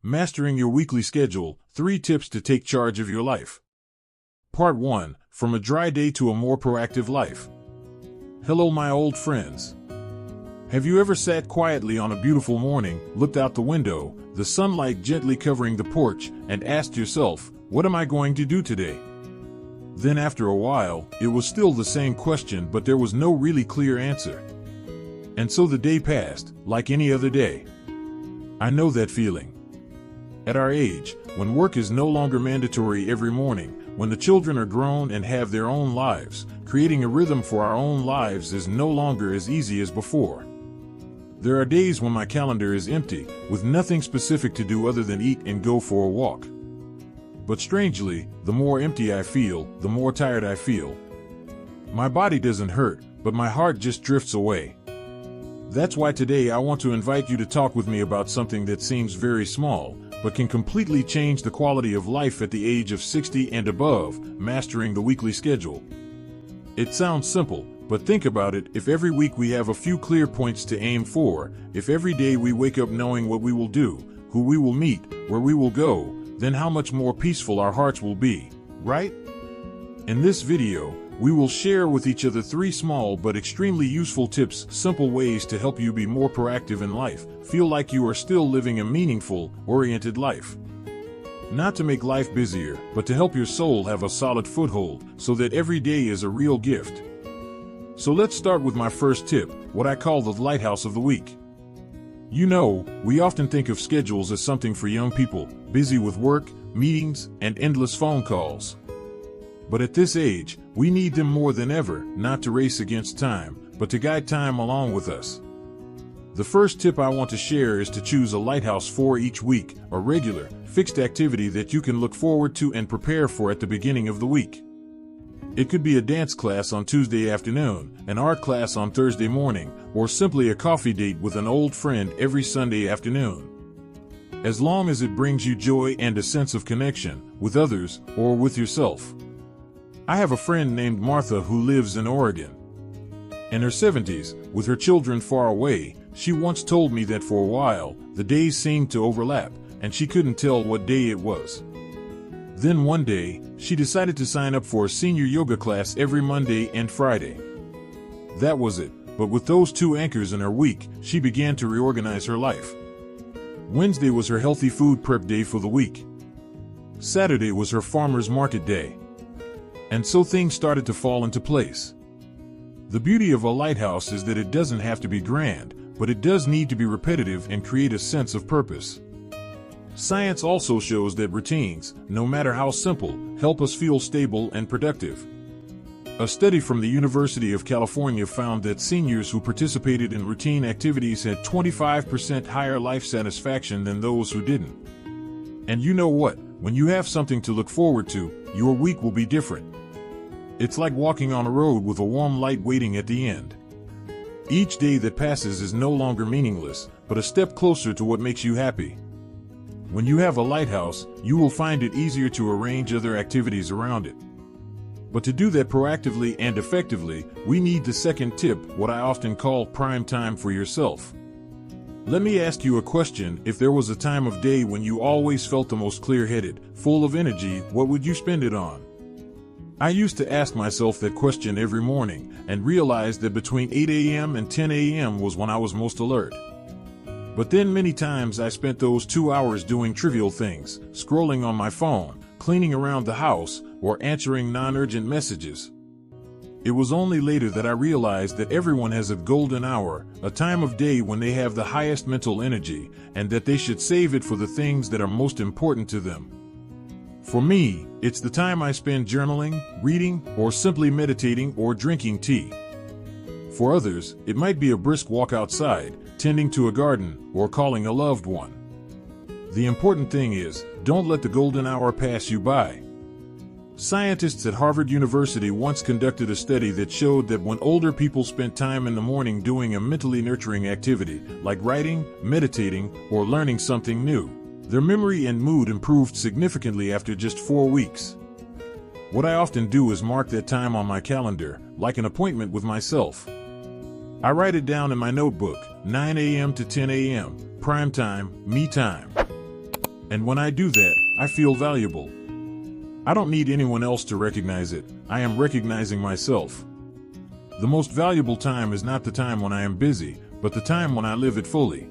Mastering Your Weekly Schedule, 3 Tips to Take Charge of Your Life. Part 1, From a Dry Day to a More Proactive Life. Hello my old friends. Have you ever sat quietly on a beautiful morning, looked out the window, the sunlight gently covering the porch, and asked yourself, what am I going to do today? Then after a while, it was still the same question, but there was no really clear answer. And so the day passed, like any other day. I know that feeling. At our age, when work is no longer mandatory every morning, when the children are grown and have their own lives, creating a rhythm for our own lives is no longer as easy as before. There are days when my calendar is empty, with nothing specific to do other than eat and go for a walk. But strangely, the more empty I feel, the more tired I feel. My body doesn't hurt, but my heart just drifts away. That's why today I want to invite you to talk with me about something that seems very small, but can completely change the quality of life at the age of 60 and above, mastering the weekly schedule. It sounds simple, but think about it. If every week we have a few clear points to aim for, if every day we wake up knowing what we will do, who we will meet, where we will go, then how much more peaceful our hearts will be, right? In this video, we will share with each other 3 small but extremely useful tips, simple ways to help you be more proactive in life, feel like you are still living a meaningful, oriented life. Not to make life busier, but to help your soul have a solid foothold, so that every day is a real gift. So let's start with my first tip, what I call the lighthouse of the week. You know, we often think of schedules as something for young people, busy with work, meetings, and endless phone calls. But at this age, we need them more than ever, not to race against time, but to guide time along with us. The first tip I want to share is to choose a lighthouse for each week, a regular, fixed activity that you can look forward to and prepare for at the beginning of the week. It could be a dance class on Tuesday afternoon, an art class on Thursday morning, or simply a coffee date with an old friend every Sunday afternoon. As long as it brings you joy and a sense of connection, with others, or with yourself. I have a friend named Martha who lives in Oregon. In her 70s, with her children far away, she once told me that for a while, the days seemed to overlap, and she couldn't tell what day it was. Then one day, she decided to sign up for a senior yoga class every Monday and Friday. That was it, but with those 2 anchors in her week, she began to reorganize her life. Wednesday was her healthy food prep day for the week. Saturday was her farmer's market day. And so things started to fall into place. The beauty of a lighthouse is that it doesn't have to be grand, but it does need to be repetitive and create a sense of purpose. Science also shows that routines, no matter how simple, help us feel stable and productive. A study from the University of California found that seniors who participated in routine activities had 25% higher life satisfaction than those who didn't. And you know what? When you have something to look forward to, your week will be different. It's like walking on a road with a warm light waiting at the end. Each day that passes is no longer meaningless, but a step closer to what makes you happy. When you have a lighthouse, you will find it easier to arrange other activities around it. But to do that proactively and effectively, we need the second tip, what I often call prime time for yourself. Let me ask you a question. If there was a time of day when you always felt the most clear-headed, full of energy, what would you spend it on? I used to ask myself that question every morning and realized that between 8 a.m. and 10 a.m. was when I was most alert. But then many times I spent those 2 hours doing trivial things, scrolling on my phone, cleaning around the house, or answering non-urgent messages. It was only later that I realized that everyone has a golden hour, a time of day when they have the highest mental energy, and that they should save it for the things that are most important to them. For me, it's the time I spend journaling, reading, or simply meditating or drinking tea. For others, it might be a brisk walk outside, tending to a garden, or calling a loved one. The important thing is, don't let the golden hour pass you by. Scientists at Harvard University once conducted a study that showed that when older people spent time in the morning doing a mentally nurturing activity, like writing, meditating, or learning something new, their memory and mood improved significantly after just 4 weeks. What I often do is mark that time on my calendar, like an appointment with myself. I write it down in my notebook, 9 a.m. to 10 a.m., prime time, me time. And when I do that, I feel valuable. I don't need anyone else to recognize it. I am recognizing myself. The most valuable time is not the time when I am busy, but the time when I live it fully.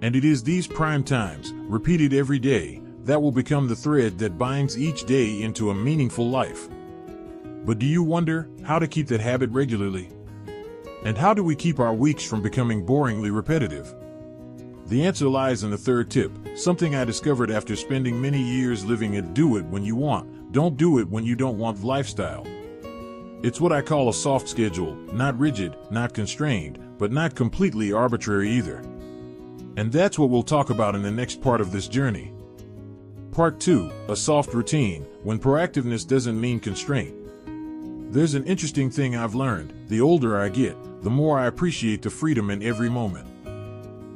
And it is these prime times, repeated every day, that will become the thread that binds each day into a meaningful life. But do you wonder how to keep that habit regularly? And how do we keep our weeks from becoming boringly repetitive? The answer lies in the third tip, something I discovered after spending many years living a do it when you want, don't do it when you don't want lifestyle. It's what I call a soft schedule, not rigid, not constrained, but not completely arbitrary either. And that's what we'll talk about in the next part of this journey. Part 2, a soft routine, when proactiveness doesn't mean constraint. There's an interesting thing I've learned. The older I get, the more I appreciate the freedom in every moment.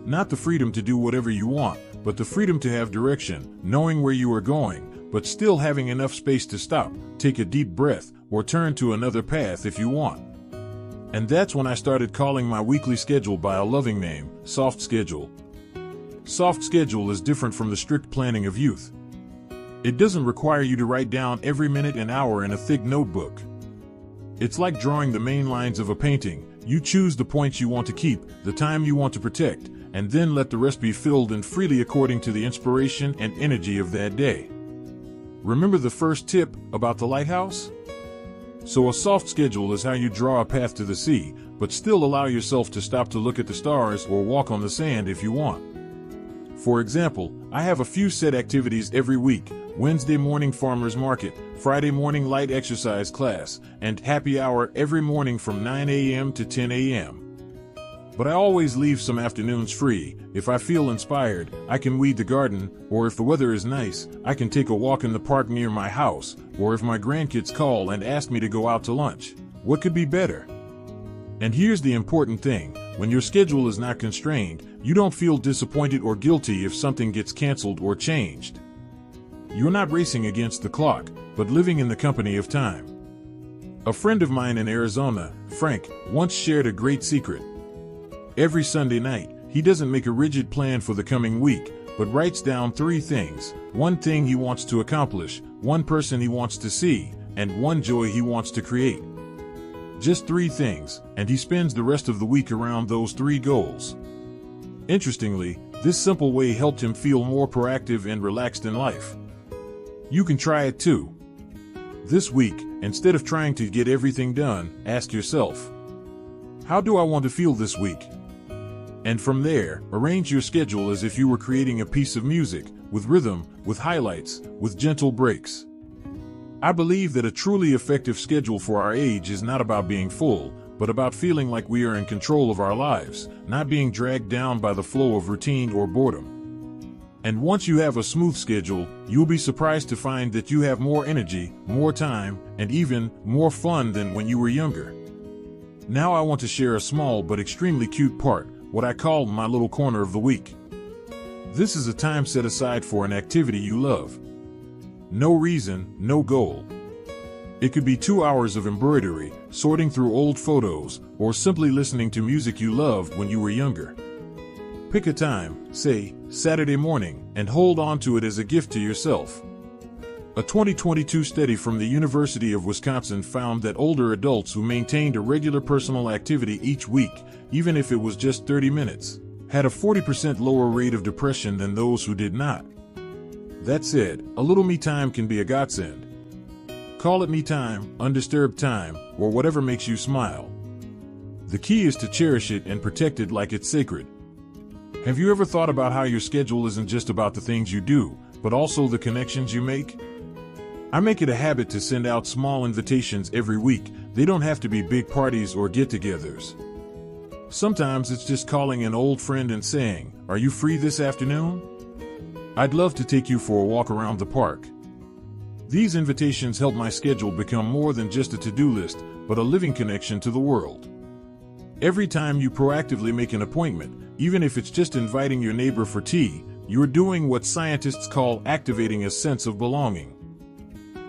Not the freedom to do whatever you want, but the freedom to have direction, knowing where you are going, but still having enough space to stop, take a deep breath, or turn to another path if you want. And that's when I started calling my weekly schedule by a loving name, soft schedule. Soft schedule is different from the strict planning of youth. It doesn't require you to write down every minute and hour in a thick notebook. It's like drawing the main lines of a painting. You choose the points you want to keep, the time you want to protect, and then let the rest be filled in freely according to the inspiration and energy of that day. Remember the first tip about the lighthouse? So a soft schedule is how you draw a path to the sea, but still allow yourself to stop to look at the stars or walk on the sand if you want. For example, I have a few set activities every week: Wednesday morning farmers market, Friday morning light exercise class, and happy hour every morning from 9 a.m. to 10 a.m. But I always leave some afternoons free. If I feel inspired, I can weed the garden, or if the weather is nice, I can take a walk in the park near my house, or if my grandkids call and ask me to go out to lunch. What could be better? And here's the important thing: when your schedule is not constrained, you don't feel disappointed or guilty if something gets canceled or changed. You're not racing against the clock, but living in the company of time. A friend of mine in Arizona, Frank, once shared a great secret. Every Sunday night, he doesn't make a rigid plan for the coming week, but writes down 3 things: one thing he wants to accomplish, one person he wants to see, and one joy he wants to create. Just 3 things, and he spends the rest of the week around those 3 goals. Interestingly, this simple way helped him feel more proactive and relaxed in life. You can try it too. This week, instead of trying to get everything done, ask yourself, how do I want to feel this week? And from there, arrange your schedule as if you were creating a piece of music, with rhythm, with highlights, with gentle breaks. I believe that a truly effective schedule for our age is not about being full, but about feeling like we are in control of our lives, not being dragged down by the flow of routine or boredom. And once you have a smooth schedule, you'll be surprised to find that you have more energy, more time, and even more fun than when you were younger. Now I want to share a small but extremely cute part, what I call my little corner of the week. This is a time set aside for an activity you love. No reason, no goal. It could be 2 hours of embroidery, sorting through old photos, or simply listening to music you loved when you were younger. Pick a time, say, Saturday morning, and hold on to it as a gift to yourself. A 2022 study from the University of Wisconsin found that older adults who maintained a regular personal activity each week, even if it was just 30 minutes, had a 40% lower rate of depression than those who did not. That said, a little me time can be a godsend. Call it me time, undisturbed time, or whatever makes you smile. The key is to cherish it and protect it like it's sacred. Have you ever thought about how your schedule isn't just about the things you do, but also the connections you make? I make it a habit to send out small invitations every week. They don't have to be big parties or get-togethers. Sometimes it's just calling an old friend and saying, "Are you free this afternoon? I'd love to take you for a walk around the park." These invitations help my schedule become more than just a to-do list, but a living connection to the world. Every time you proactively make an appointment, even if it's just inviting your neighbor for tea, you're doing what scientists call activating a sense of belonging.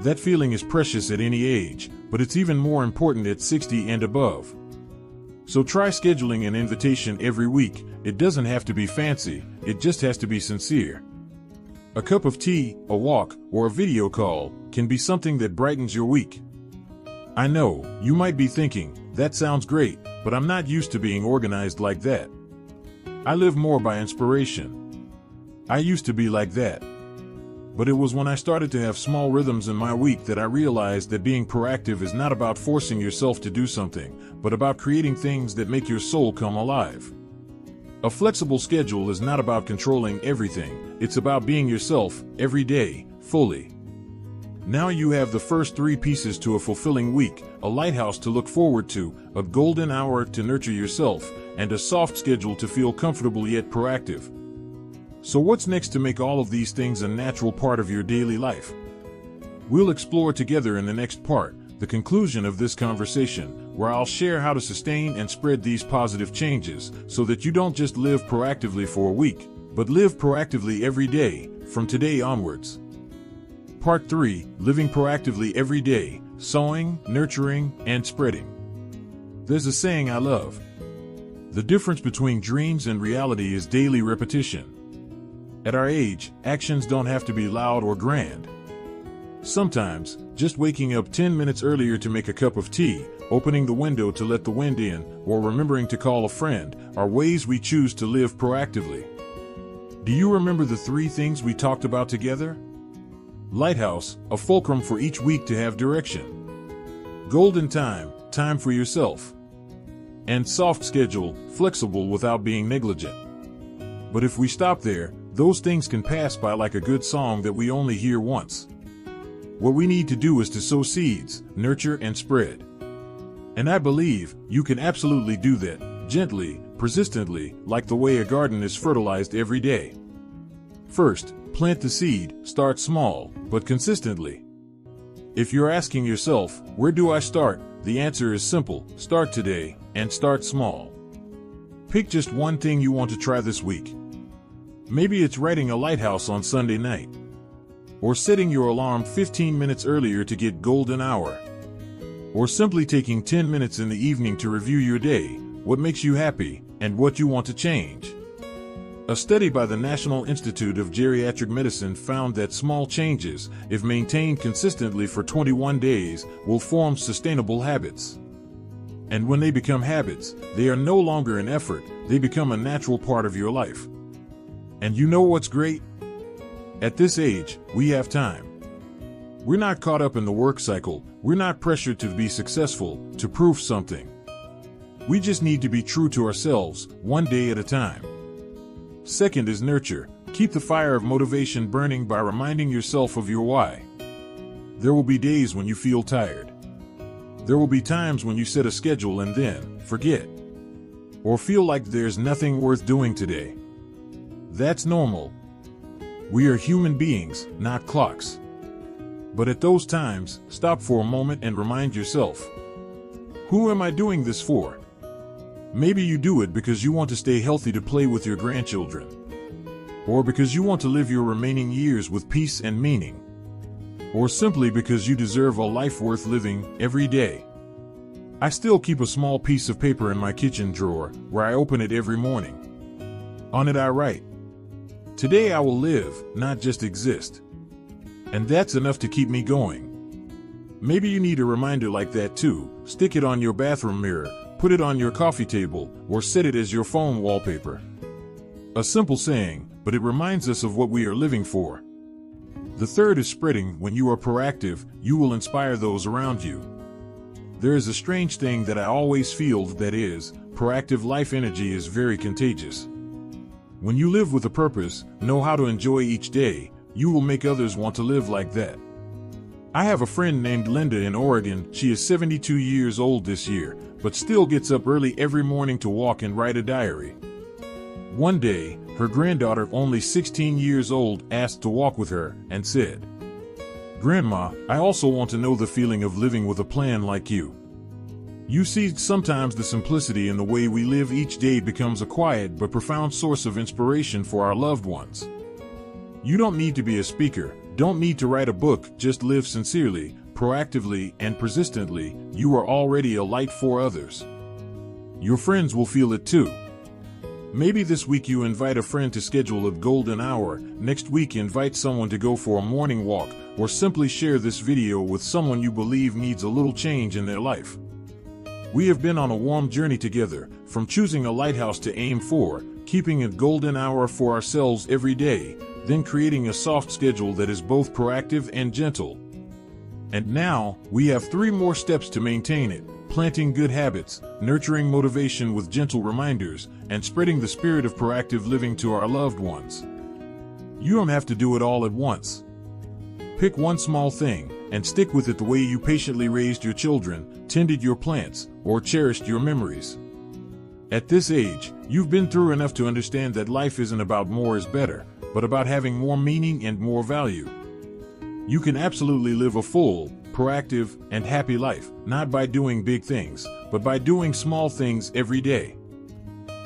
That feeling is precious at any age, but it's even more important at 60 and above. So try scheduling an invitation every week. It doesn't have to be fancy, it just has to be sincere. A cup of tea, a walk, or a video call can be something that brightens your week. I know, you might be thinking, that sounds great, but I'm not used to being organized like that. I live more by inspiration. I used to be like that. But it was when I started to have small rhythms in my week that I realized that being proactive is not about forcing yourself to do something, but about creating things that make your soul come alive. A flexible schedule is not about controlling everything, it's about being yourself, every day, fully. Now you have the first 3 pieces to a fulfilling week: a lighthouse to look forward to, a golden hour to nurture yourself, and a soft schedule to feel comfortable yet proactive. So what's next to make all of these things a natural part of your daily life? We'll explore together in the next part, the conclusion of this conversation, where I'll share how to sustain and spread these positive changes so that you don't just live proactively for a week, but live proactively every day, from today onwards. Part 3, Living Proactively Every Day, Sowing, Nurturing, and Spreading. There's a saying I love. The difference between dreams and reality is daily repetition. At our age, actions don't have to be loud or grand. Sometimes, just waking up 10 minutes earlier to make a cup of tea, opening the window to let the wind in, or remembering to call a friend, are ways we choose to live proactively. Do you remember the 3 things we talked about together? Lighthouse, a fulcrum for each week to have direction. Golden time, time for yourself. And soft schedule, flexible without being negligent. But if we stop there, those things can pass by like a good song that we only hear once. What we need to do is to sow seeds, nurture and spread. And I believe you can absolutely do that, gently, persistently, like the way a garden is fertilized every day. First, plant the seed, start small, but consistently. If you're asking yourself, where do I start? The answer is simple: start today, and start small. Pick just one thing you want to try this week. Maybe it's writing a lighthouse on Sunday night. Or setting your alarm 15 minutes earlier to get golden hour. Or simply taking 10 minutes in the evening to review your day, what makes you happy, and what you want to change. A study by the National Institute of Geriatric Medicine found that small changes, if maintained consistently for 21 days, will form sustainable habits. And when they become habits, they are no longer an effort, they become a natural part of your life. And you know what's great? At this age, we have time. We're not caught up in the work cycle, we're not pressured to be successful, to prove something. We just need to be true to ourselves, one day at a time. Second is nurture. Keep the fire of motivation burning by reminding yourself of your why. There will be days when you feel tired. There will be times when you set a schedule and then forget. Or feel like there's nothing worth doing today. That's normal. We are human beings, not clocks. But at those times, stop for a moment and remind yourself, who am I doing this for? Maybe you do it because you want to stay healthy to play with your grandchildren. Or because you want to live your remaining years with peace and meaning. Or simply because you deserve a life worth living every day. I still keep a small piece of paper in my kitchen drawer where I open it every morning. On it I write, today I will live, not just exist. And that's enough to keep me going. Maybe you need a reminder like that too. Stick it on your bathroom mirror, put it on your coffee table, or set it as your phone wallpaper. A simple saying, but it reminds us of what we are living for. The third is spreading. When you are proactive, you will inspire those around you. There is a strange thing that I always feel, that is, proactive life energy is very contagious. When you live with a purpose, know how to enjoy each day, you will make others want to live like that. I have a friend named Linda in Oregon. She is 72 years old this year, but still gets up early every morning to walk and write a diary. One day, her granddaughter, only 16 years old, asked to walk with her and said, "Grandma, I also want to know the feeling of living with a plan like you." You see, sometimes the simplicity in the way we live each day becomes a quiet but profound source of inspiration for our loved ones. You don't need to be a speaker, don't need to write a book, just live sincerely, proactively, and persistently. You are already a light for others. Your friends will feel it too. Maybe this week you invite a friend to schedule a golden hour, next week invite someone to go for a morning walk, or simply share this video with someone you believe needs a little change in their life. We have been on a warm journey together, from choosing a lighthouse to aim for, keeping a golden hour for ourselves every day, then creating a soft schedule that is both proactive and gentle. And now, we have 3 more steps to maintain it: planting good habits, nurturing motivation with gentle reminders, and spreading the spirit of proactive living to our loved ones. You don't have to do it all at once. Pick one small thing, and stick with it the way you patiently raised your children, tended your plants, or cherished your memories. At this age, you've been through enough to understand that life isn't about more is better, but about having more meaning and more value. You can absolutely live a full, proactive, and happy life, not by doing big things, but by doing small things every day.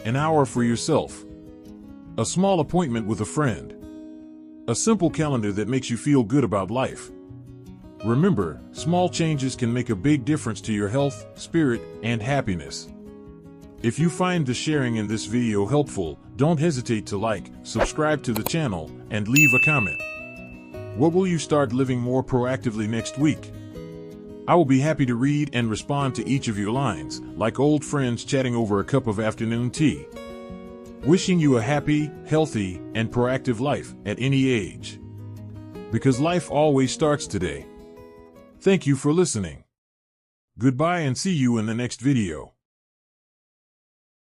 An hour for yourself. A small appointment with a friend. A simple calendar that makes you feel good about life. Remember, small changes can make a big difference to your health, spirit, and happiness. If you find the sharing in this video helpful, don't hesitate to like, subscribe to the channel, and leave a comment. What will you start living more proactively next week? I will be happy to read and respond to each of your lines, like old friends chatting over a cup of afternoon tea. Wishing you a happy, healthy, and proactive life at any age. Because life always starts today. Thank you for listening. Goodbye and see you in the next video.